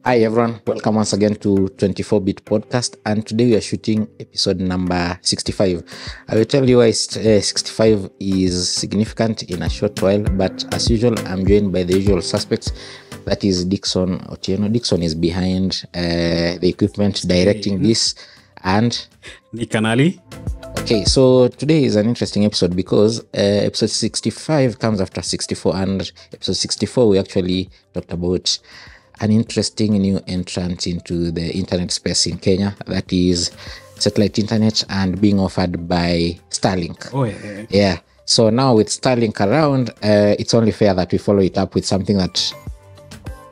Hi everyone, welcome once again to 24-bit podcast, and today we are shooting episode number 65. I will tell you why 65 is significant in a short while, but as usual I'm joined by the usual suspects, that is Dickson Otieno. Dickson is behind the equipment directing this, and Nick Kanali. Okay, so today is an interesting episode because episode 65 comes after 64, and episode 64 we actually talked about an interesting new entrant into the internet space in Kenya, that is satellite internet and being offered by Starlink. Oh, yeah. Yeah. So now with Starlink around, it's only fair that we follow it up with something that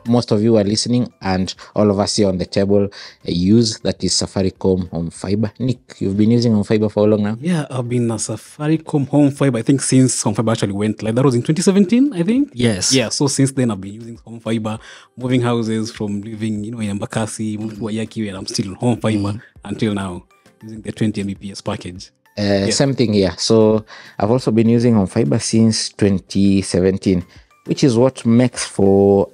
most of you are listening and all of us here on the table use, that is Safaricom Home Fibre. Nick, you've been using Home Fibre for how long now? Yeah, I've been a Safaricom Home Fibre, I think, since Home Fibre actually went live. That was in 2017, I think. Yes. Yeah, so since then I've been using Home Fibre, moving houses from living, in Embakasi, moving to Wayaki, and I'm still on Home Fibre until now, using the 20 Mbps package. Same thing here. So I've also been using Home Fibre since 2017, which is what makes for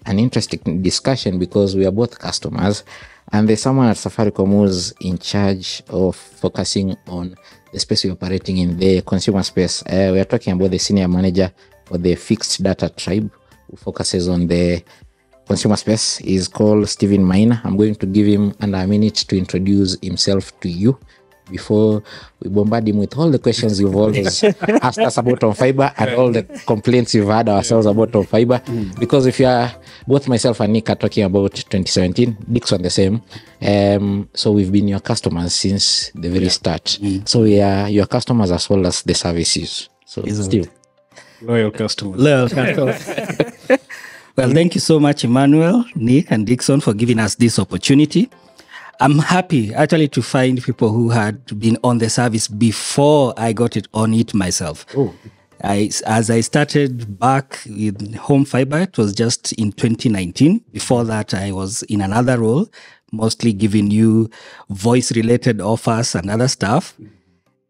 an interesting discussion because we are both customers, and there's someone at Safaricom who's in charge of focusing on the space we're operating in, the consumer space. We are talking about the senior manager for the fixed data tribe who focuses on the consumer space. He's called Stephen Maina. I'm going to give him under a minute to introduce himself to you before we bombard him with all the questions you've always asked us about Home Fibre and all the complaints we've had ourselves about Home Fibre. Because if you are, both myself and Nick are talking about 2017, Dickson the same. So we've been your customers since the very start. So we are your customers as well as the services. So Steve. Loyal customers. Well, thank you so much, Emmanuel, Nick, and Dickson, for giving us this opportunity. I'm happy actually to find people who had been on the service before I got it on it myself. Oh. As I started back with Home Fibre, it was just in 2019. Before that, I was in another role, mostly giving you voice-related offers and other stuff.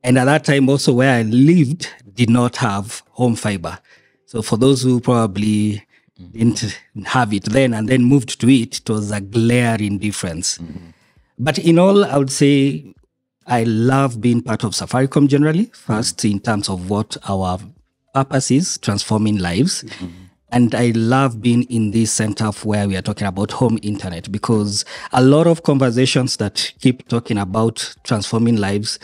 And at that time also where I lived did not have Home Fibre. So for those who probably didn't have it then and then moved to it, it was a glaring difference. But in all, I would say I love being part of Safaricom generally. First, in terms of what our purpose is, transforming lives. And I love being in this center where we are talking about home internet, because a lot of conversations that keep talking about transforming lives,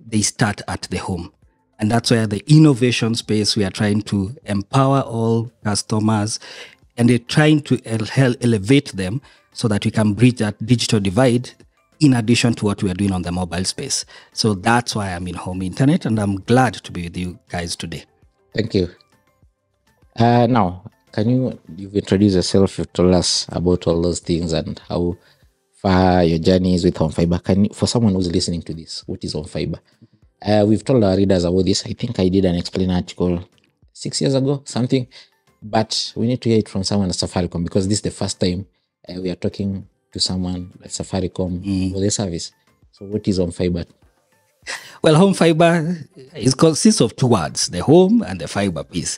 they start at the home. And that's where the innovation space, we are trying to empower all customers, and they're trying to elevate them so that we can bridge that digital divide in addition to what we are doing on the mobile space. So that's why I'm in home internet, and I'm glad to be with you guys today. Thank you. Now, you've introduced yourself, you've told us about all those things and how far your journey is with Home Fibre. For someone who's listening to this, what is Home Fibre? We've told our readers about this. I think I did an explain article 6 years ago, something, but we need to hear it from someone at Safaricom, because this is the first time we are talking to someone at Safaricom for the service. So what is Home Fibre? Well, Home Fibre consists of two words, the home and the fibre piece.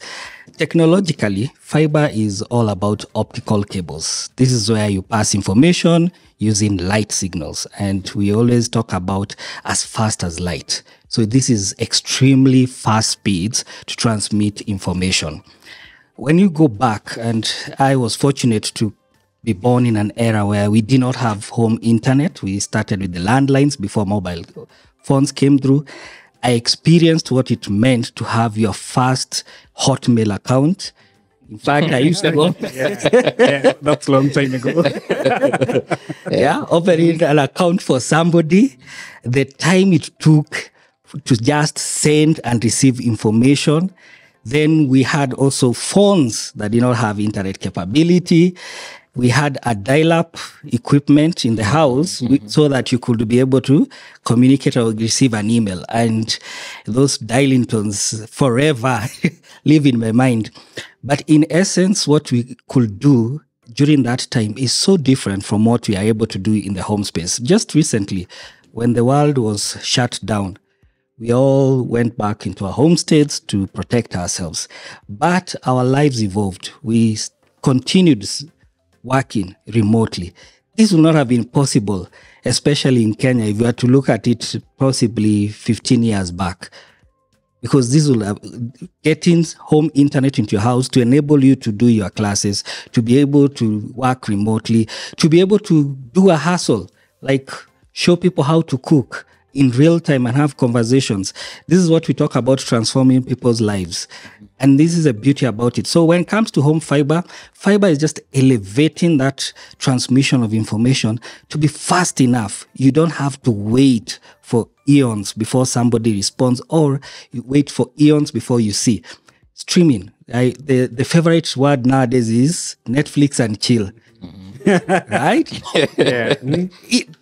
Technologically, fibre is all about optical cables. This is where you pass information using light signals. And we always talk about as fast as light. So this is extremely fast speeds to transmit information. When you go back, and I was fortunate to be born in an era where we did not have home internet. We started with the landlines before mobile phones came through. I experienced what it meant to have your first Hotmail account. In fact, I used to go. That's a long time ago. Opening an account for somebody. The time it took to just send and receive information. Then we had also phones that did not have internet capability. We had a dial-up equipment in the house so that you could be able to communicate or receive an email. And those dialing tones forever live in my mind. But in essence, what we could do during that time is so different from what we are able to do in the home space. Just recently, when the world was shut down, we all went back into our homesteads to protect ourselves. But our lives evolved. We continued working remotely. This would not have been possible, especially in Kenya, if you were to look at it possibly 15 years back. Because this will have getting home internet into your house to enable you to do your classes, to be able to work remotely, to be able to do a hustle, like show people how to cook in real time and have conversations. This is what we talk about, transforming people's lives. And this is the beauty about it. So when it comes to home fiber, fiber is just elevating that transmission of information to be fast enough. You don't have to wait for eons before somebody responds, or you wait for eons before you see. Streaming. The favorite word nowadays is Netflix and chill. Right? Yeah.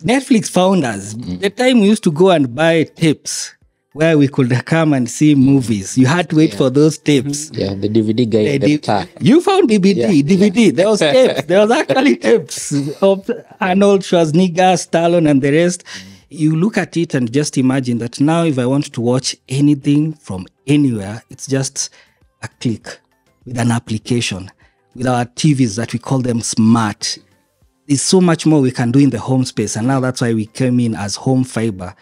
Netflix found us. The time we used to go and buy tapes where we could come and see movies. You had to wait for those tapes. Yeah, the DVD guy. You found DVD. There was tapes. There was actually tapes of Arnold Schwarzenegger, Stallone, and the rest. You look at it and just imagine that now if I want to watch anything from anywhere, it's just a click with an application. With our TVs that we call them smart. There's so much more we can do in the home space. And now that's why we came in as home fiber.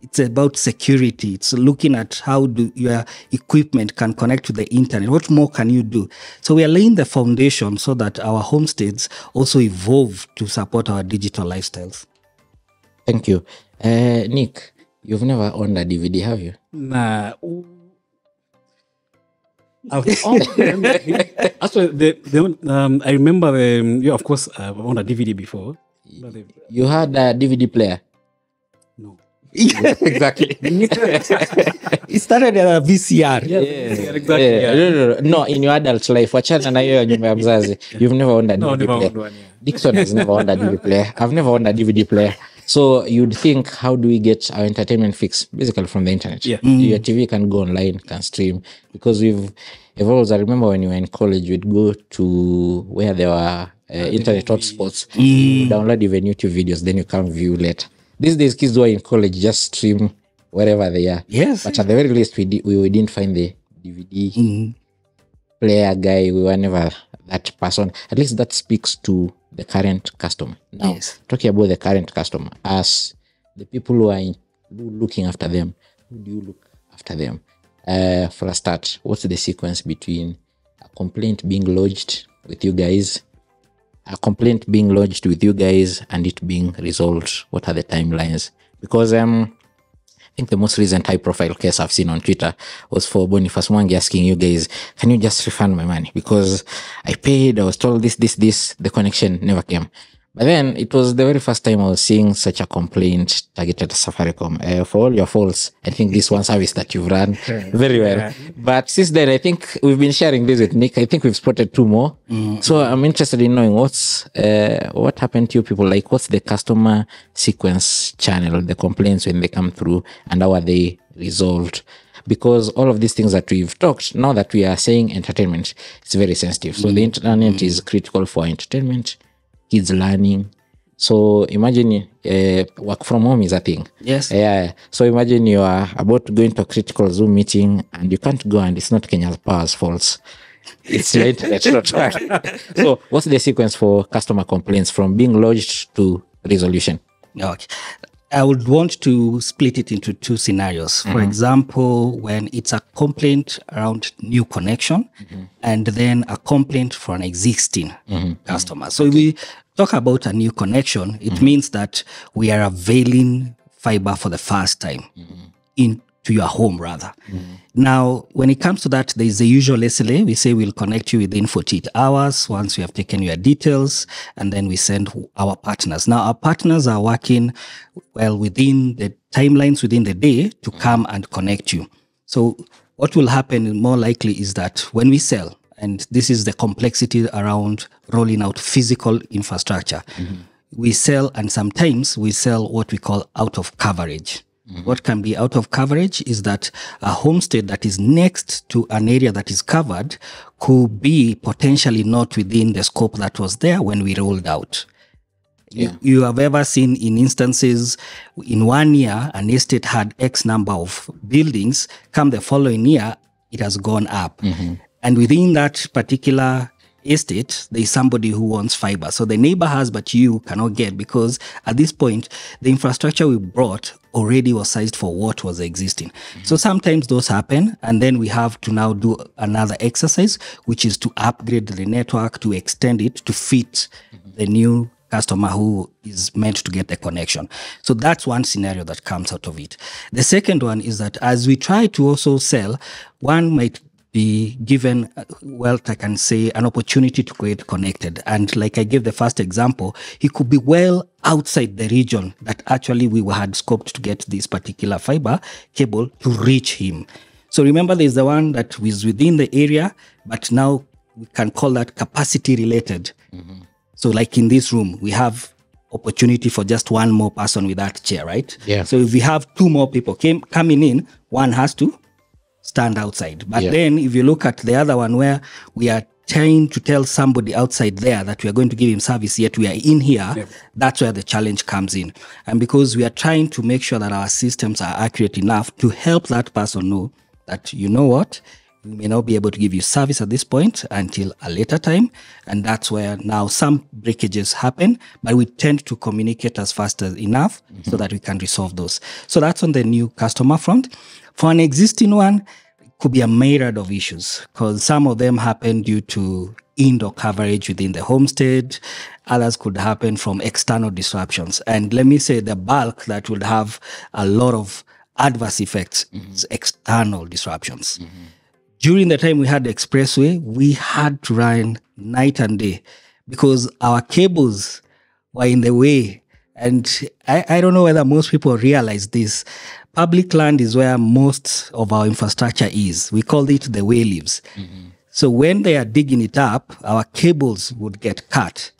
It's about security. It's looking at how your equipment can connect to the internet. What more can you do? So we are laying the foundation so that our homesteads also evolve to support our digital lifestyles. Thank you. Nick, you've never owned a DVD, have you? Nah. Actually, I remember, of course, I owned a DVD before. You had a DVD player? No. Exactly. It started at a VCR. Exactly. No, in your adult life, wachana na hiyo nyumba ya mzazi. You've never owned a DVD player. One, yeah. Dickson has never owned a DVD player. I've never owned a DVD player. So you'd think, how do we get our entertainment fix? Basically from the internet. Yeah. Your TV can go online, can stream. Because we've evolved. I remember when you were in college, we'd go to where there were internet hotspots. Download even YouTube videos, then you can view later. These days, kids who are in college just stream wherever they are. Yes. But at the very least, we didn't find the DVD player guy. We were never that person. At least that speaks to the current customer. Now, talking about the current customer, as the people who are looking after them, who do you look after them? For a start, what's the sequence between a complaint being lodged with you guys, and it being resolved? What are the timelines? Because I think the most recent high-profile case I've seen on Twitter was for Boniface Mwangi asking you guys, can you just refund my money? Because I paid, I was told this, the connection never came. But then it was the very first time I was seeing such a complaint targeted at Safaricom. For all your faults, I think this one service that you've run very well. Yeah. But since then, I think we've been sharing this with Nick. I think we've spotted 2 more. So I'm interested in knowing what happened to you people. Like, what's the customer sequence channel, the complaints when they come through, and how are they resolved? Because all of these things that we've talked, now that we are saying entertainment, it's very sensitive. So the internet is critical for entertainment, kids learning. So imagine work from home is a thing. Yes. Yeah. So imagine you are about to go into a critical Zoom meeting and you can't go, and it's not Kenya's Power's faults. It's your internet not right. So what's the sequence for customer complaints from being lodged to resolution? Okay. I would want to split it into 2 scenarios. For example, when it's a complaint around new connection and then a complaint for an existing customer. So if we talk about a new connection, it means that we are availing fiber for the first time into your home rather. Now, when it comes to that, there is the usual SLA. We say we'll connect you within 48 hours once we have taken your details, and then we send our partners. Now, our partners are working well within the timelines within the day to come and connect you. So what will happen more likely is that when we sell, and this is the complexity around rolling out physical infrastructure, we sell, and sometimes we sell what we call out of coverage. What can be out of coverage is that a homestead that is next to an area that is covered could be potentially not within the scope that was there when we rolled out. Yeah. You have ever seen in instances in 1 year, an estate had X number of buildings, come the following year, it has gone up. And within that particular estate, there is somebody who wants fiber. So the neighbor has, but you cannot get, because at this point, the infrastructure we brought already was sized for what was existing. So sometimes those happen, and then we have to now do another exercise, which is to upgrade the network, to extend it to fit the new customer who is meant to get the connection. So that's one scenario that comes out of it. The second one is that as we try to also sell, one might be given, well, I can say, an opportunity to get connected. And like I gave the first example, he could be well outside the region that actually we had scoped to get this particular fiber cable to reach him. So remember, there's the one that is within the area, but now we can call that capacity related. So like in this room, we have opportunity for just one more person with that chair, right? Yeah. So if we have two more people coming in, one has to stand outside. But then if you look at the other one where we are trying to tell somebody outside there that we are going to give him service, yet we are in here, that's where the challenge comes in. And because we are trying to make sure that our systems are accurate enough to help that person know that, you know what, we may not be able to give you service at this point until a later time. And that's where now some breakages happen, but we tend to communicate as fast as enough so that we can resolve those. So that's on the new customer front. For an existing one, it could be a myriad of issues, because some of them happen due to indoor coverage within the homestead. Others could happen from external disruptions. And let me say the bulk that would have a lot of adverse effects is external disruptions. During the time we had the expressway, we had to run night and day because our cables were in the way. And I don't know whether most people realize this. Public land is where most of our infrastructure is. We call it the way leaves. So when they are digging it up, our cables would get cut.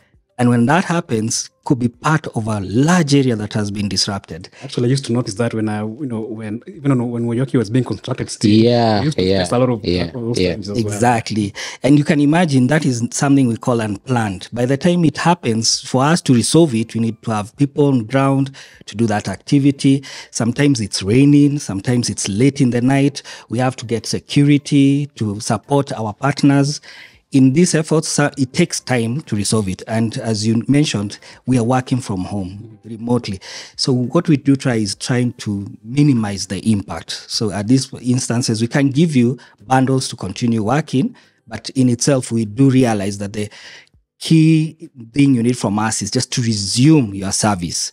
And when that happens, could be part of a large area that has been disrupted. Actually, I used to notice that when when Woyoki was being constructed still. Yeah, I used to face a lot of those things as Exactly. And you can imagine that is something we call unplanned. By the time it happens, for us to resolve it, we need to have people on ground to do that activity. Sometimes it's raining, sometimes it's late in the night. We have to get security to support our partners. In these efforts, it takes time to resolve it. And as you mentioned, we are working from home remotely. So what we do try is trying to minimize the impact. So at these instances, we can give you bundles to continue working, but in itself, we do realize that the key thing you need from us is just to resume your service.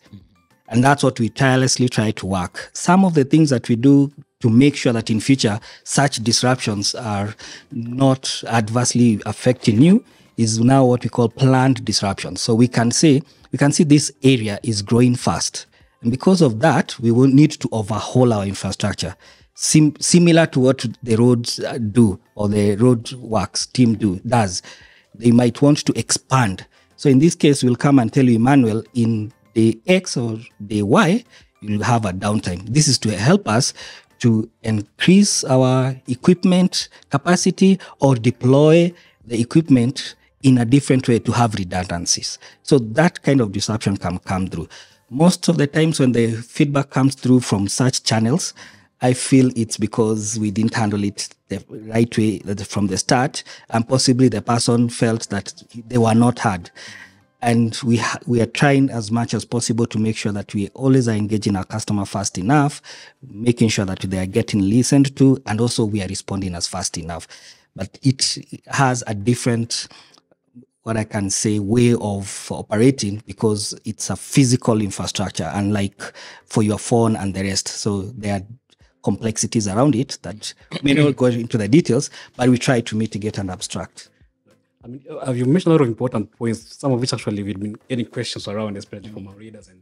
And that's what we tirelessly try to work. Some of the things that we do to make sure that in future such disruptions are not adversely affecting you is now what we call planned disruptions. So we can see this area is growing fast. And because of that, we will need to overhaul our infrastructure. Similar to what the roads do or the road works team does. They might want to expand. So in this case, we'll come and tell you, Emmanuel, in day X or day Y, you'll have a downtime. This is to help us to increase our equipment capacity or deploy the equipment in a different way to have redundancies. So that kind of disruption can come through. Most of the times when the feedback comes through from such channels, I feel it's because we didn't handle it the right way from the start, and possibly the person felt that they were not heard. And we are trying as much as possible to make sure that we always are engaging our customer fast enough, making sure that they are getting listened to, and also we are responding as fast enough. But it has a different, what I can say, way of operating because it's a physical infrastructure, unlike for your phone and the rest. So there are complexities around it that may not go into the details, but we try to mitigate and abstract. I mean, you mentioned a lot of important points, some of which actually we've been getting questions around, especially from our readers and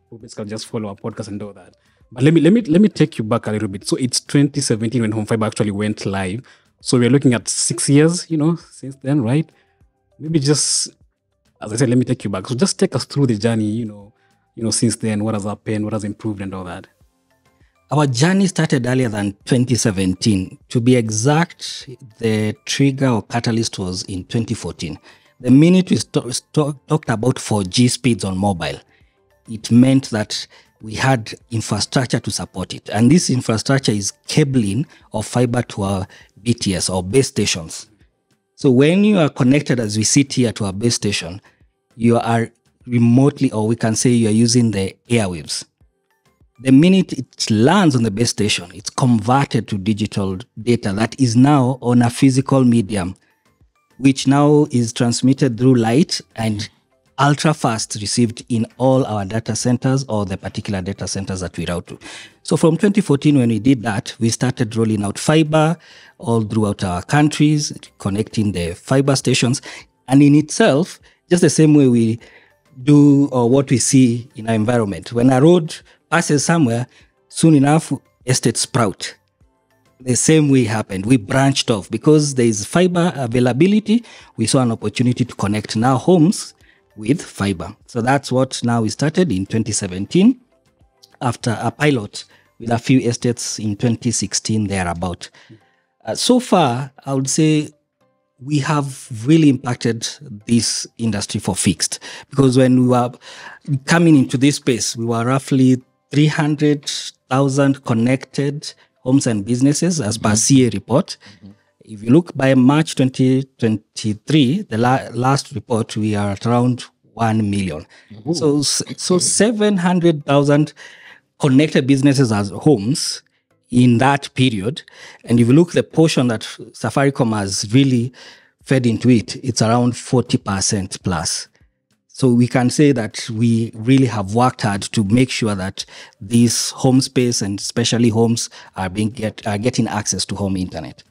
who basically just follow our podcast and all that. But let me take you back a little bit. So it's 2017 when Home Fibre actually went live. So we're looking at 6 years, since then, right? Maybe just, as I said, let me take you back. So just take us through the journey, since then, what has happened, what has improved and all that. Our journey started earlier than 2017. To be exact, the trigger or catalyst was in 2014. The minute we talked about 4G speeds on mobile, it meant that we had infrastructure to support it. And this infrastructure is cabling of fiber to our BTS or base stations. So when you are connected, as we sit here, to our base station, you are remotely, or we can say you are using the airwaves. The minute it lands on the base station, it's converted to digital data that is now on a physical medium, which now is transmitted through light and ultra fast received in all our data centers or the particular data centers that we route to. So from 2014, when we did that, we started rolling out fiber all throughout our countries, connecting the fiber stations. And in itself, just the same way we do or what we see in our environment. When a road passes somewhere, soon enough, estates sprout. The same way happened. We branched off because there is fiber availability. We saw an opportunity to connect now homes with fiber. So that's what now we started in 2017 after a pilot with a few estates in 2016 thereabout. So far, I would say we have really impacted this industry for fixed, because when we were coming into this space, we were roughly 300,000 connected homes and businesses as per CA report. If you look by March 2023, the last report, we are at around 1 million. So 700,000 connected businesses as homes in that period. And if you look at the portion that Safaricom has really fed into it, it's around 40% plus. So we can say that we really have worked hard to make sure that this home space and especially homes are getting access to home internet.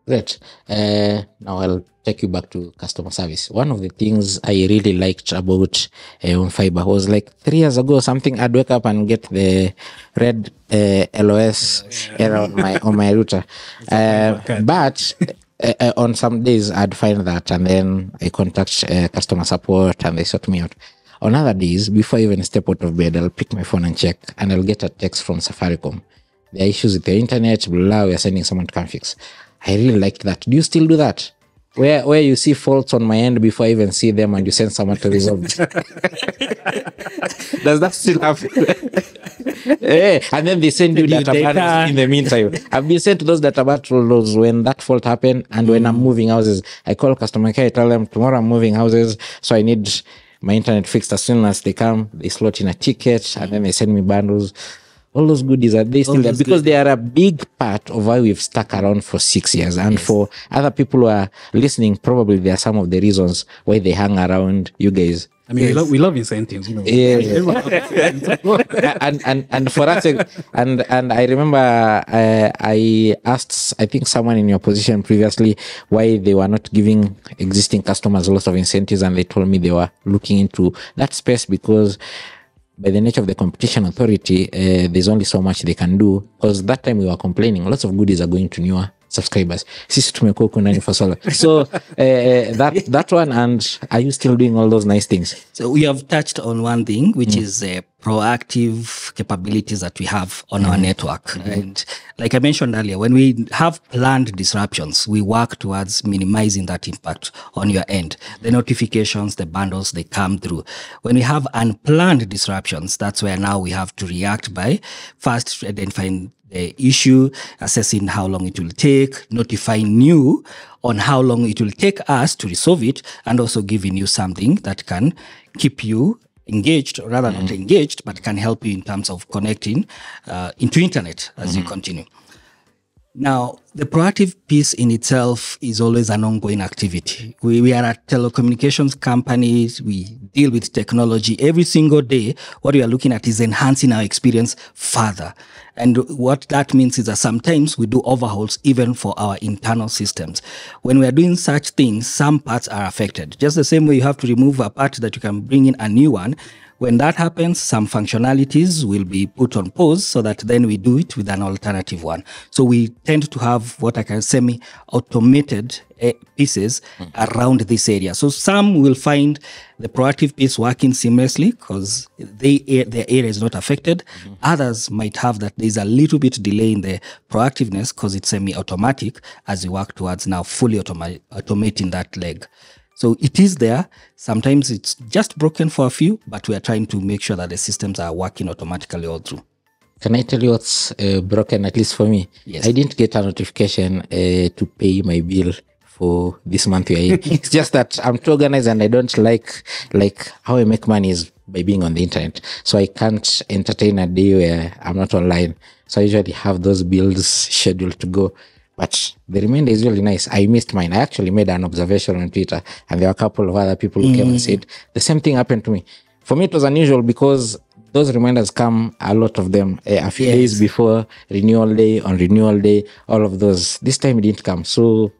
Great. Now I'll take you back to customer service. One of the things I really liked about Home Fibre was like 3 years ago, something I'd wake up and get the red LOS error on my router. But on some days I'd find that, and then I contact customer support and they sort me out. On other days, before I even step out of bed, I'll pick my phone and check, and I'll get a text from Safaricom. There are issues with the internet, blah, blah, we're sending someone to come fix. I really liked that. Do you still do that? Where you see faults on my end before I even see them and you send someone to resolve it? Does that still happen? And then they send you data bundles in the meantime. I've been sent those data bundles when that fault happened, and when I'm moving houses, I call customer care, I tell them tomorrow I'm moving houses, so I need my internet fixed. As soon as they come, they slot in a ticket, and then they send me bundles. All those goodies, are they still there? Because they are a big part of why we've stuck around for 6 years. And for other people who are listening, probably there are some of the reasons why they hang around you guys. I mean, we love incentives, you know. and for us, and I remember I asked, I think someone in your position previously, why they were not giving existing customers lots of incentives, and they told me they were looking into that space because by the nature of the competition authority, there's only so much they can do. Because that time we were complaining, lots of goodies are going to newer subscribers. Sisi tumekuwa huko ndani for so. So that one, and are you still doing all those nice things? So we have touched on one thing, which is proactive capabilities that we have on our network. And like I mentioned earlier, when we have planned disruptions, we work towards minimizing that impact on your end. The notifications, the bundles, they come through. When we have unplanned disruptions, that's where now we have to react by first identifying the issue, assessing how long it will take, notifying you on how long it will take us to resolve it, and also giving you something that can keep you engaged, or rather not engaged, but can help you in terms of connecting into internet as you continue. Now, the proactive piece in itself is always an ongoing activity. We are a telecommunications company. We deal with technology every single day. What we are looking at is enhancing our experience further. And what that means is that sometimes we do overhauls even for our internal systems. When we are doing such things, some parts are affected. Just the same way you have to remove a part that you can bring in a new one. When that happens, some functionalities will be put on pause so that then we do it with an alternative one. So we tend to have what I can semi-automated pieces around this area. So some will find the proactive piece working seamlessly because their area is not affected. Others might have that there's a little bit delay in the proactiveness because it's semi-automatic as we work towards now fully automating that leg. So it is there. Sometimes it's just broken for a few, but we are trying to make sure that the systems are working automatically all through. Can I tell you what's broken, at least for me? Yes. I didn't get a notification to pay my bill for this month we are in. It's just that I'm too organized and I don't like how I make money is by being on the internet. So I can't entertain a day where I'm not online. So I usually have those bills scheduled to go. But the remainder is really nice. I missed mine. I actually made an observation on Twitter, and there were a couple of other people who came and said the same thing happened to me. For me, it was unusual because those reminders come, a lot of them, a few days before renewal day, on renewal day, all of those. This time it didn't come. So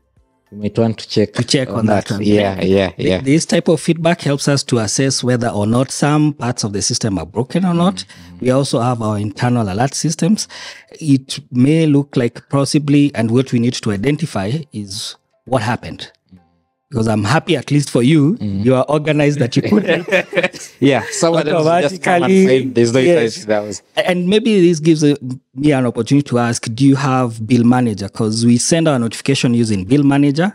you might want to check on that one. Yeah. This type of feedback helps us to assess whether or not some parts of the system are broken or not. We also have our internal alert systems. It may look like possibly, and what we need to identify is what happened. Because I'm happy, at least for you, you are organized that you could someone else just come and say there's no interest. That was. And maybe this gives me an opportunity to ask, do you have Bill Manager? Because we send our notification using Bill Manager.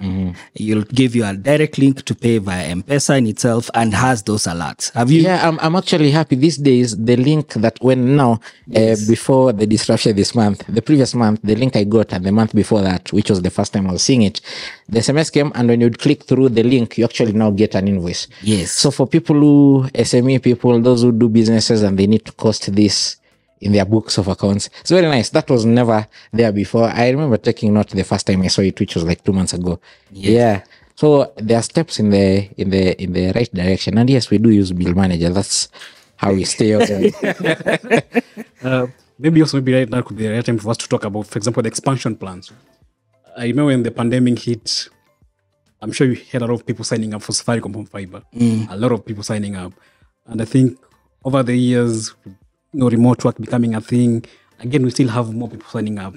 You'll give you a direct link to pay via M-Pesa in itself and has those alerts. Have you? Yeah, I'm actually happy these days. The link that went now, before the disruption this month, the previous month, the link I got, and the month before that, which was the first time I was seeing it, the SMS came, and when you'd click through the link, you actually now get an invoice. Yes. So for people who, SME people, those who do businesses and they need to cost this in their books of accounts, it's very nice. That was never there before. I remember taking note the first time I saw it, which was like 2 months ago. Yeah. So there are steps in the right direction. And yes, we do use Bill Manager. That's how we stay organized. Maybe right now could be the right time for us to talk about, for example, the expansion plans. I remember when the pandemic hit, I'm sure you had a lot of people signing up for Safaricom Home Fibre. A lot of people signing up. And I think over the years, remote work becoming a thing, again, we still have more people signing up.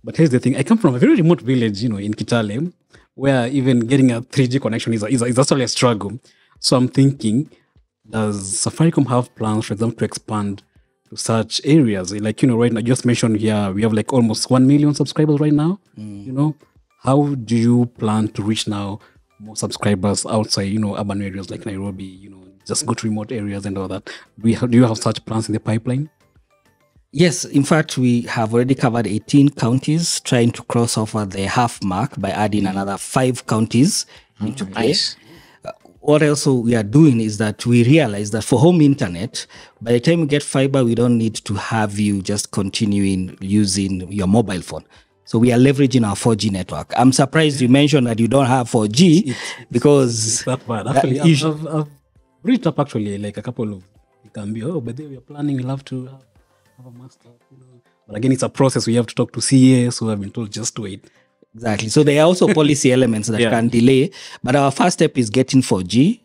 But here's the thing. I come from a very remote village, in Kitale, where even getting a 3G connection is actually a struggle. So I'm thinking, does Safaricom have plans, for example, to expand to such areas? Like, right now, I just mentioned here, we have like almost 1 million subscribers right now. How do you plan to reach now more subscribers outside, urban areas like Nairobi, just go to remote areas and all that? Do you have such plans in the pipeline? Yes, in fact, we have already covered 18 counties, trying to cross over the half mark by adding another 5 counties into play. Nice. What else we are doing is that we realize that for home internet, by the time we get fiber, we don't need to have you just continuing using your mobile phone. So we are leveraging our 4G network. I'm surprised you mentioned that you don't have 4G because... It's that bad. Actually, I've reached up actually like a couple of... It can be, but then we are planning, we'll have to have a master. But again, it's a process. We have to talk to CAs who have been told just to wait. Exactly. So there are also policy elements that can delay. But our first step is getting 4G,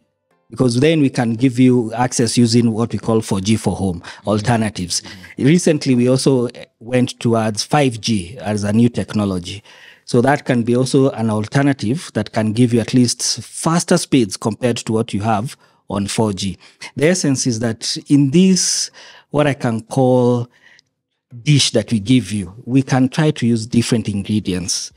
because then we can give you access using what we call 4G for home alternatives. Recently, we also went towards 5G as a new technology. So that can be also an alternative that can give you at least faster speeds compared to what you have on 4G. The essence is that in this, what I can call dish that we give you, we can try to use different ingredients.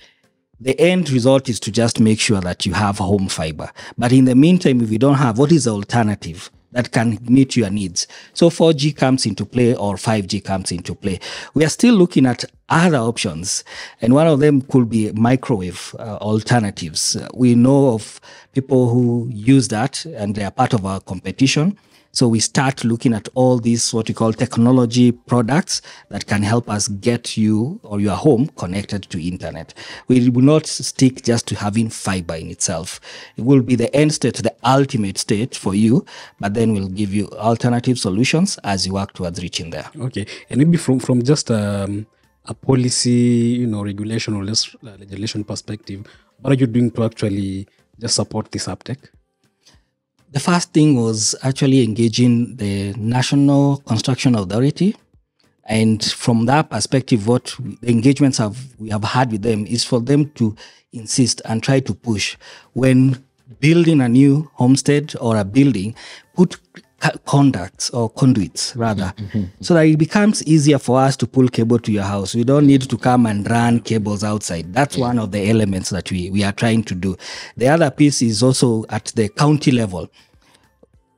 The end result is to just make sure that you have home fiber. But in the meantime, if you don't have, what is the alternative that can meet your needs? So 4G comes into play or 5G comes into play. We are still looking at other options, and one of them could be microwave alternatives. We know of people who use that, and they are part of our competition. So we start looking at all these, what we call technology products that can help us get you or your home connected to internet. We will not stick just to having fiber in itself. It will be the end state, the ultimate state for you, but then we'll give you alternative solutions as you work towards reaching there. Okay. And maybe from just a policy, regulation or legislation perspective, what are you doing to actually just support this uptake? The first thing was actually engaging the National Construction Authority. And from that perspective, what the engagements we have had with them is for them to insist and try to push. When building a new homestead or a building, put conduits or conduits rather, so that it becomes easier for us to pull cable to your house. We don't need to come and run cables outside. That's one of the elements that we are trying to do. The other piece is also at the county level.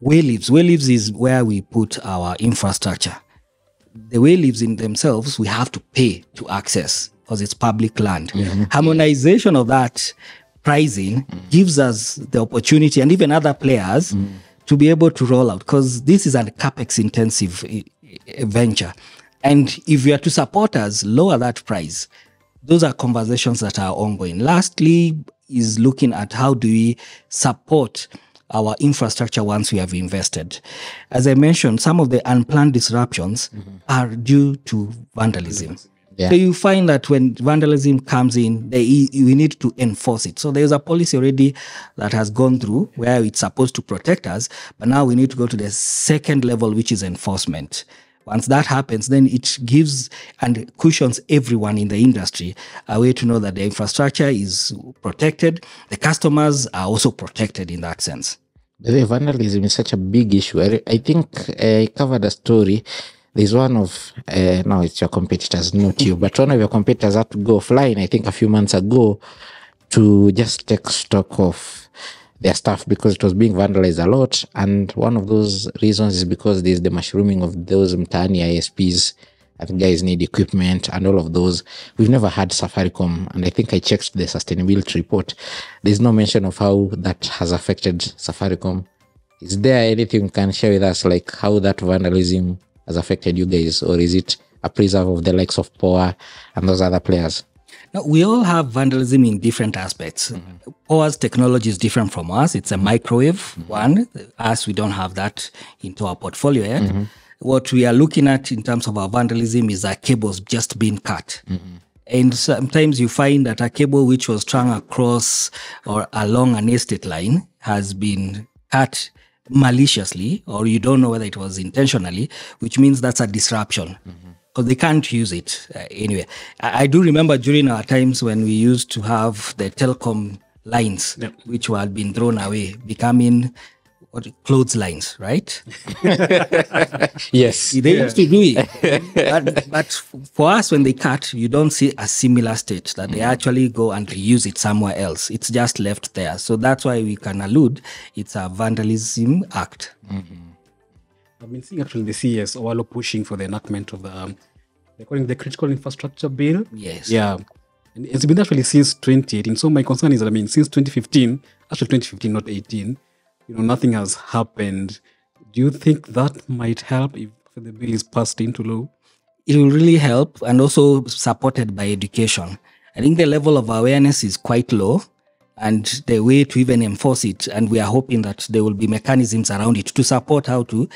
Wayleaves is where we put our infrastructure. The wayleaves in themselves, we have to pay to access because it's public land. Harmonization of that pricing gives us the opportunity, and even other players, to be able to roll out, because this is a capex intensive venture. And if you are to support us, lower that price. Those are conversations that are ongoing. Lastly, is looking at how do we support our infrastructure once we have invested. As I mentioned, some of the unplanned disruptions are due to vandalism. Yeah. So you find that when vandalism comes in, we need to enforce it. So there's a policy already that has gone through where it's supposed to protect us, but now we need to go to the second level, which is enforcement. Once that happens, then it gives and cushions everyone in the industry a way to know that the infrastructure is protected. The customers are also protected in that sense. The vandalism is such a big issue. I think I covered a story. There's one of, no, it's your competitors, not you, but one of your competitors had to go offline, I think a few months ago, to just take stock of their stuff because it was being vandalized a lot. And one of those reasons is because there's the mushrooming of those Mtaani ISPs, and guys need equipment and all of those. We've never had Safaricom, and I think I checked the sustainability report. There's no mention of how that has affected Safaricom. Is there anything you can share with us, like how that vandalism has affected you guys, or is it a preserve of the likes of Power and those other players? Now, we all have vandalism in different aspects. Power's technology is different from us. It's a microwave one. Us, we don't have that into our portfolio yet. What we are looking at in terms of our vandalism is our cables just being cut. And sometimes you find that a cable which was strung across or along an estate line has been cut maliciously, or you don't know whether it was intentionally, which means that's a disruption. Because they can't use it anyway. I do remember during our times when we used to have the telecom lines, which had been thrown away, becoming clotheslines, right? Yes. They used to do it. But for us, when they cut, you don't see a similar state that they actually go and reuse it somewhere else. It's just left there. So that's why we can allude it's a vandalism act. I've been seeing actually the CES Owalo pushing for the enactment of they're calling the critical infrastructure bill. Yes. Yeah. And it's been actually since 2018. So my concern is that, since 2015, actually 2015, not 18, nothing has happened. Do you think that might help if the bill is passed into law? It will really help, and also supported by education. I think the level of awareness is quite low, and the way to even enforce it, and we are hoping that there will be mechanisms around it to support how to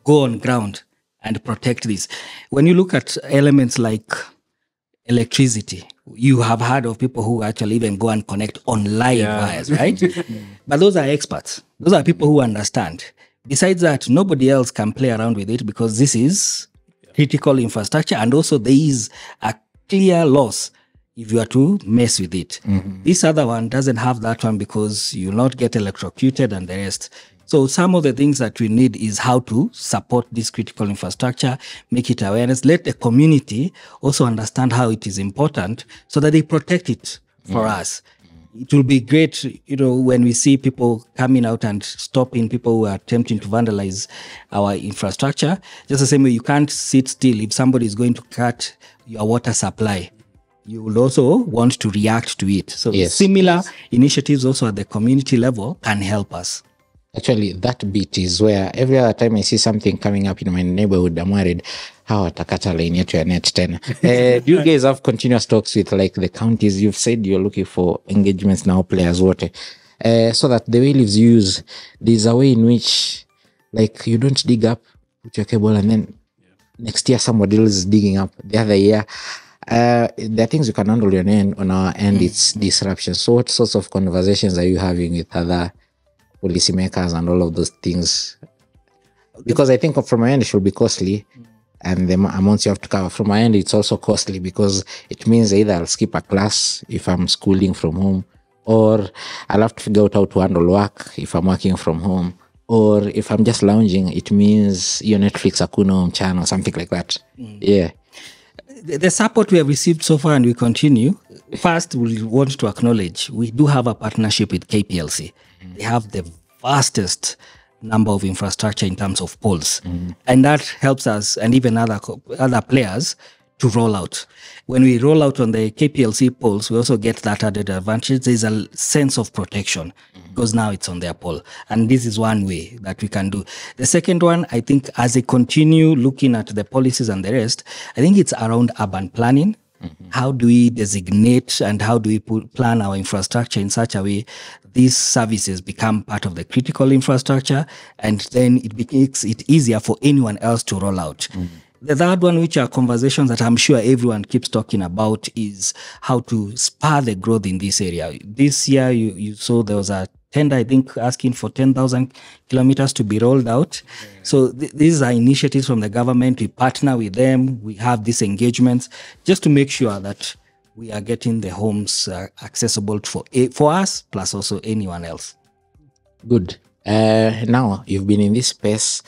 go on ground and protect this. When you look at elements like electricity, you have heard of people who actually even go and connect on live wires, right? But those are experts. Those are people who understand. Besides that, nobody else can play around with it because this is critical infrastructure, and also there is a clear loss if you are to mess with it. This other one doesn't have that one because you'll not get electrocuted and the rest. So some of the things that we need is how to support this critical infrastructure, make it awareness, let the community also understand how it is important so that they protect it for us. It will be great, when we see people coming out and stopping people who are attempting to vandalize our infrastructure. Just the same way you can't sit still if somebody is going to cut your water supply. You will also want to react to it. So similar initiatives also at the community level can help us. Actually, that bit is where every other time I see something coming up in my neighborhood, I'm worried, how watakata line yetu ya net tena. Do you guys have continuous talks with the counties? You've said you're looking for engagements now, players, water, so that the way leaves use, there's a way in which, you don't dig up, put your cable, and then next year somebody else is digging up. The other year, there are things you can handle on our end. It's disruption. So what sorts of conversations are you having with other policymakers and all of those things? Because I think from my end it should be costly, and the amounts you have to cover from my end, it's also costly because it means either I'll skip a class if I'm schooling from home, or I'll have to figure out how to handle work if I'm working from home, or if I'm just lounging, it means your Netflix hakuna mchana or something like that. Yeah. The support we have received so far, and we continue. First, we want to acknowledge we do have a partnership with KPLC. They have the vastest number of infrastructure in terms of poles. And that helps us, and even other players, to roll out. When we roll out on the KPLC poles, we also get that added advantage. There's a sense of protection because now it's on their pole. And this is one way that we can do. The second one, I think as they continue looking at the policies and the rest, I think it's around urban planning. How do we designate and how do we plan our infrastructure in such a way these services become part of the critical infrastructure, and then it makes it easier for anyone else to roll out. The third one, which are conversations that I'm sure everyone keeps talking about, is how to spur the growth in this area. This year, you saw there was a tender, I think, asking for 10,000 kilometers to be rolled out. So these are initiatives from the government. We partner with them. We have these engagements just to make sure that we are getting the homes accessible for us, plus also anyone else. Good. Now, you've been in this space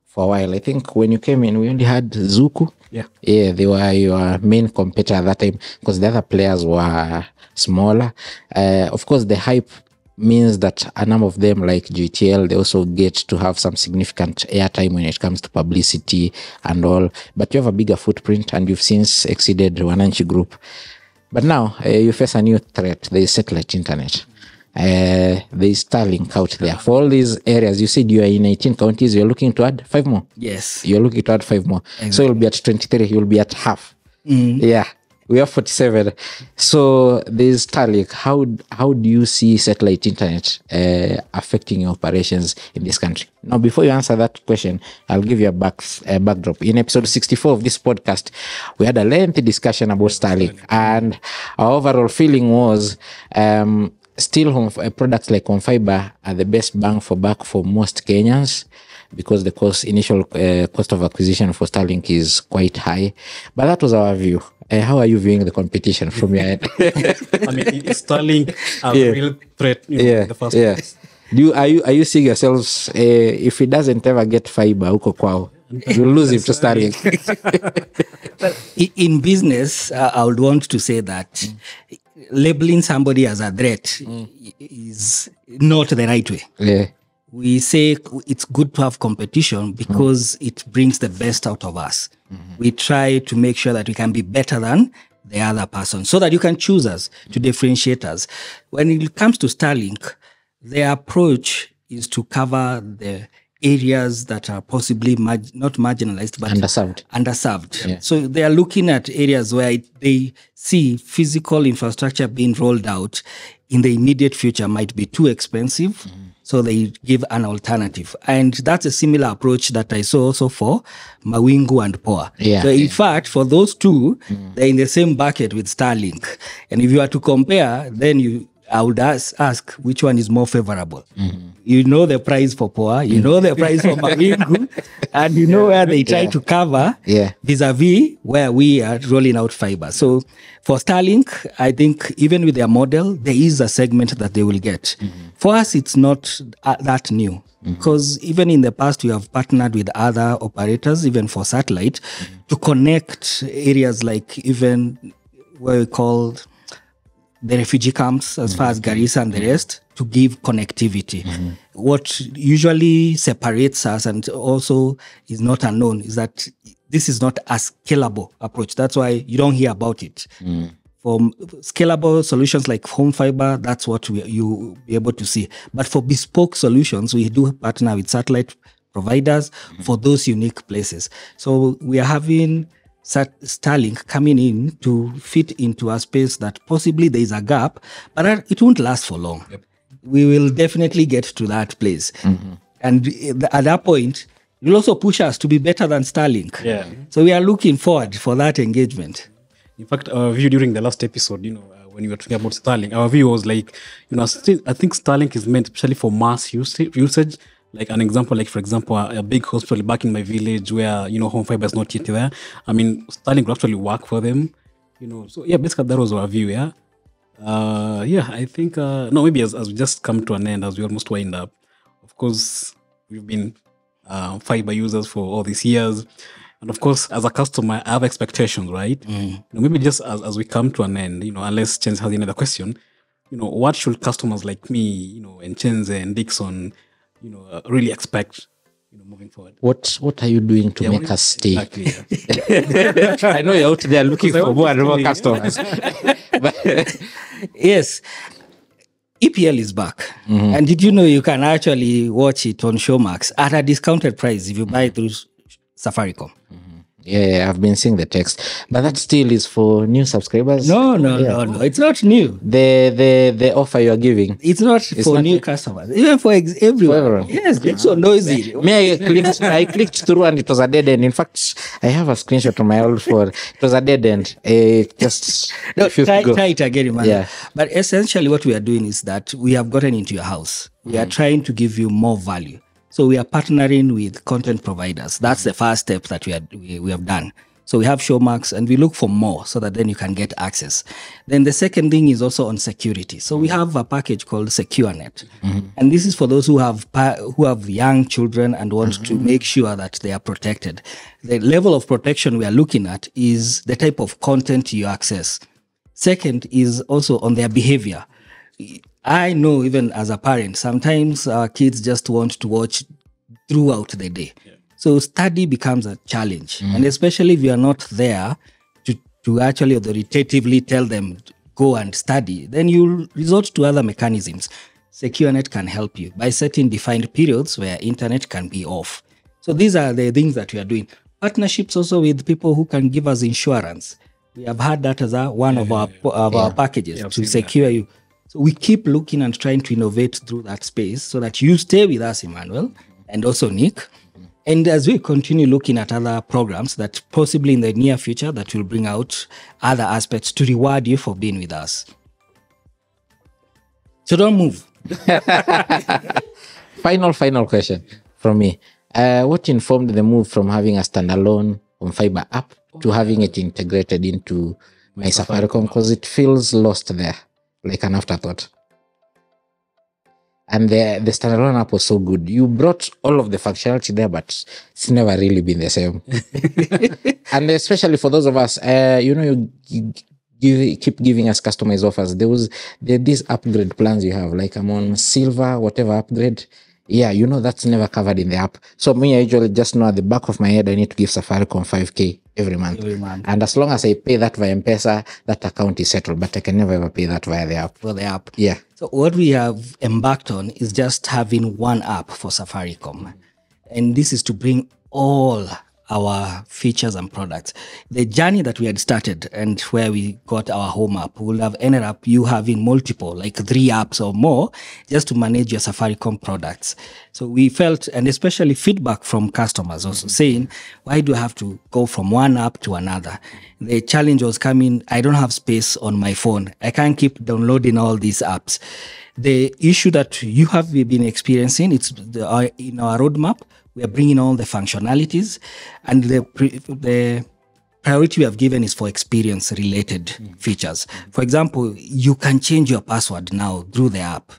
for a while. I think when you came in, we only had Zuku. Yeah. Yeah, they were your main competitor at that time because the other players were smaller. Of course, the hype means that a number of them, like GTL, they also get to have some significant airtime when it comes to publicity and all. But you have a bigger footprint and you've since exceeded Wananchi Group. But now you face a new threat. There is satellite internet. There is Starlink out there. For all these areas, you said you are in 18 counties, you're looking to add 5 more. Yes. You're looking to add 5 more. Exactly. So you'll be at 23, you'll be at half. Yeah. We have 47. So there's Starlink. How do you see satellite internet affecting your operations in this country? Now, before you answer that question, I'll give you a backdrop. In episode 64 of this podcast, we had a lengthy discussion about Starlink, and our overall feeling was still products like Home Fibre are the best bang for buck for most Kenyans, because the initial cost of acquisition for Starlink is quite high. But that was our view. How are you viewing the competition from your end? I mean, is Starlink a real threat in the first place? Are you seeing yourselves, if he doesn't ever get fiber, huko kwao, you'll lose him to Starlink? In business, I would want to say that labeling somebody as a threat is not the right way. Yeah. We say it's good to have competition because it brings the best out of us. We try to make sure that we can be better than the other person so that you can choose us to differentiate us. When it comes to Starlink, the approach is to cover the areas that are possibly not marginalized, but underserved. Yeah. So they are looking at areas where they see physical infrastructure being rolled out in the immediate future might be too expensive. So they give an alternative. And that's a similar approach that I saw also for Mawingu and Poa. Yeah. So in fact, for those two, they're in the same bucket with Starlink. And if you are to compare, then I would ask which one is more favorable. You know the price for Poa, you know the price for Mawingu, and you know where they try to cover vis-a-vis where we are rolling out fiber. So for Starlink, I think even with their model, there is a segment that they will get. For us, it's not that new. Because even in the past, we have partnered with other operators, even for satellite, to connect areas like even what we call the refugee camps, as far as Garissa and the rest, to give connectivity. What usually separates us and also is not unknown is that this is not a scalable approach. That's why you don't hear about it. For scalable solutions like Home Fibre, that's what you'll be able to see. But for bespoke solutions, we do partner with satellite providers for those unique places. So we are having Starlink coming in to fit into a space that possibly there is a gap, but it won't last for long. We will definitely get to that place. And at that point, it will also push us to be better than Starlink. Yeah. So we are looking forward for that engagement. In fact, our view during the last episode, when we were talking about Starlink, our view was like, I think Starlink is meant especially for mass usage. Like an example, like for example, a big hospital back in my village where, Home Fibre is not yet there. I mean, Starlink will actually work for them, So yeah, basically that was our view, yeah. I think, maybe as we just come to an end, as we almost wind up, of course, we've been fiber users for all these years. And of course, as a customer, I have expectations, right? Maybe just as we come to an end, unless Chenze has another question, what should customers like me, and Chenze and Dickson, really expect moving forward. What are you doing to make us stay? Exactly, yeah. I know you're out there looking for more and more customers. Yes. EPL is back. And did you know you can actually watch it on Showmax at a discounted price if you buy it through Safaricom? Yeah, I've been seeing the text, but that still is for new subscribers. No. It's not new. The offer you are giving. It's not for not new new. customers. Even for everyone. Yes, it's so noisy. I clicked through and it was a dead end. In fact, I have a screenshot on my old phone. It was a dead end. Just Try it again, Emmanuel. Yeah. But essentially what we are doing is that we have gotten into your house. We are trying to give you more value. So we are partnering with content providers. That's the first step that we have done. So we have Showmax and we look for more so that then you can get access. Then the second thing is also on security. So we have a package called SecureNet. And this is for those who have young children and want to make sure that they are protected. The level of protection we are looking at is the type of content you access. Second is also on their behavior. I know even as a parent, sometimes our kids just want to watch throughout the day. Yeah. So study becomes a challenge. And especially if you are not there to actually authoritatively tell them, go and study, then you'll resort to other mechanisms. SecureNet can help you by setting defined periods where internet can be off. So these are the things that we are doing. Partnerships also with people who can give us insurance. We have had that as one of our packages to secure you. So we keep looking and trying to innovate through that space so that you stay with us, Emmanuel, and also Nick. And as we continue looking at other programs that possibly in the near future that will bring out other aspects to reward you for being with us. So don't move. Final question from me. What informed the move from having a standalone Home Fibre app to having it integrated into my Safaricom? Because it feels lost there, like an afterthought. And the standalone app was so good. You brought all of the functionality there, but it's never really been the same. And especially for those of us, you keep giving us customized offers. There these upgrade plans you have, like I'm on silver, whatever upgrade. Yeah, that's never covered in the app. So me, I usually just know at the back of my head, I need to give Safaricom 5K every month. And as long as I pay that via M-Pesa, that account is settled. But I can never ever pay that via the app. For the app. Yeah. So what we have embarked on is just having one app for Safaricom. And this is to bring all our features and products. The journey that we had started and where we got our home app will have ended up you having multiple, like 3 apps or more, just to manage your Safaricom products. So we felt, and especially feedback from customers also saying, why do I have to go from one app to another? The challenge was coming, I don't have space on my phone. I can't keep downloading all these apps. The issue that you have been experiencing, it's in our roadmap. We are bringing all the functionalities, and the priority we have given is for experience-related features. For example, you can change your password now through the app.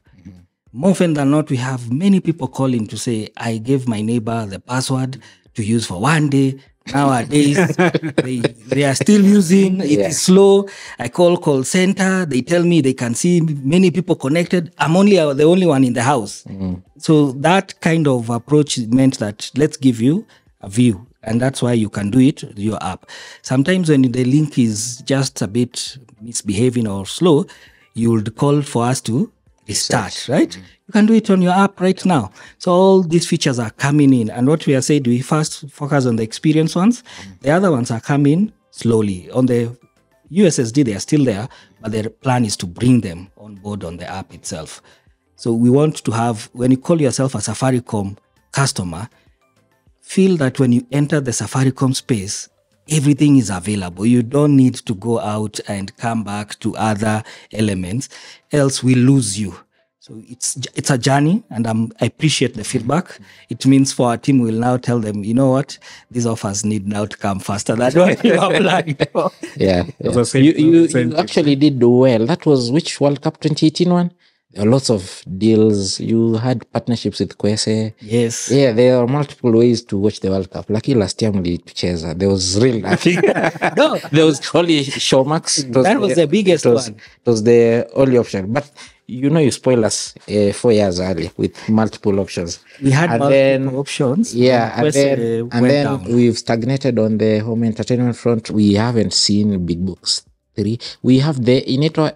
More often than not, we have many people calling to say, I gave my neighbor the password to use for one day. Nowadays, they are still using, it is slow. I call center, they tell me they can see many people connected. I'm the only one in the house. So that kind of approach meant that let's give you a view. And that's why you can do it with your app. Sometimes when the link is just a bit misbehaving or slow, you would call for us to restart, right? You can do it on your app right now. So all these features are coming in. And what we are saying, we first focus on the experience ones. The other ones are coming slowly. On the USSD, they are still there, but their plan is to bring them on board on the app itself. So we want to have, when you call yourself a Safaricom customer, feel that when you enter the Safaricom space, everything is available. You don't need to go out and come back to other elements, else we lose you. So it's a journey, and I appreciate the feedback. It means for our team, we'll now tell them, you know what, these offers need now to come faster than what you are planning for. Yeah. You actually did well. That was which World Cup 2018 one? There are lots of deals. You had partnerships with Kwese. Yes. Yeah, there are multiple ways to watch the World Cup. Lucky last year, Cheza. There was real nothing. No. There was only Showmax. That was the biggest one. It was the only option. But you spoil us 4 years early with multiple options. We had And multiple options. Yeah, and Request, then went down. we've stagnated on the home entertainment front. We haven't seen Big Books 3. We have the Inator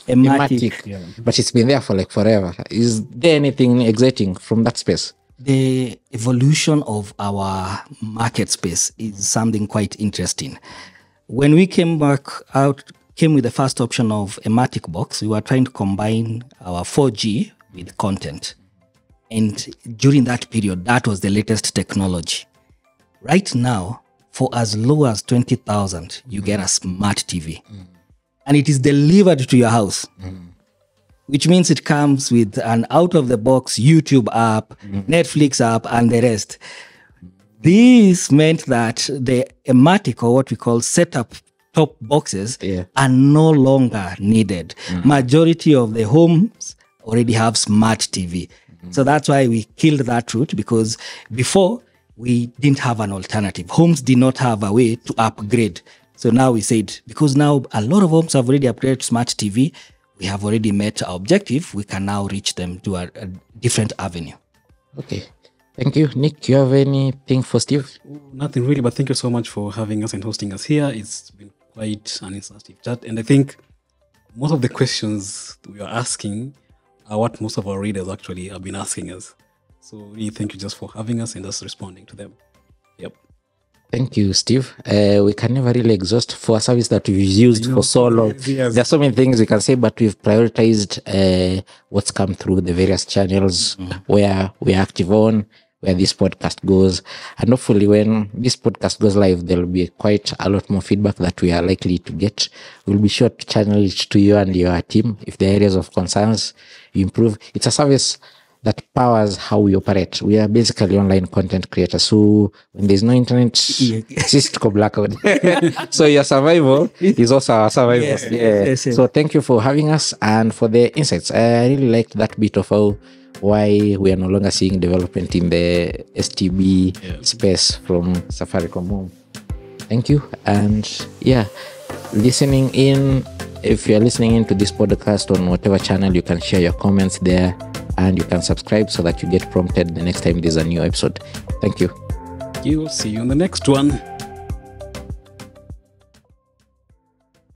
Ematic, yeah. but it's been there for like forever. Is there anything exciting from that space? The evolution of our market space is something quite interesting. When we came with the first option of a Matic box, we were trying to combine our 4G with content. And during that period, that was the latest technology. Right now, for as low as 20,000, you get a smart TV. And it is delivered to your house. Which means it comes with an out-of-the-box YouTube app, Netflix app, and the rest. This meant that the Ematic, or what we call setup top boxes, are no longer needed. Majority of the homes already have smart TV. So that's why we killed that route, because before we didn't have an alternative. Homes did not have a way to upgrade. So now we said, because now a lot of homes have already upgraded to smart TV, we have already met our objective. We can now reach them to a different avenue. Okay. Thank you. Nick, you have anything for Steve? Nothing really, but thank you so much for having us and hosting us here. It's been quite an instructive chat. And I think most of the questions we are asking are what most of our readers actually have been asking us. So really thank you just for having us and us responding to them. Yep. Thank you, Steve. We can never really exhaust for a service that we've used for so long. Yes. There are so many things we can say, but we've prioritized what's come through the various channels where we are active on, where this podcast goes. And hopefully when this podcast goes live, there'll be quite a lot more feedback that we are likely to get. We'll be sure to channel it to you and your team. If there are areas of concerns, you improve. It's a service that powers how we operate. We are basically online content creators. So when there's no internet, it's just to blackout. So your survival is also our survival. Yes. So thank you for having us and for the insights. I really liked that bit of why we are no longer seeing development in the STB space from Safaricom Home. Thank you. And listening in, if you're listening into this podcast on whatever channel, you can share your comments there. And you can subscribe so that you get prompted the next time there's a new episode. Thank you. You will see you in the next one.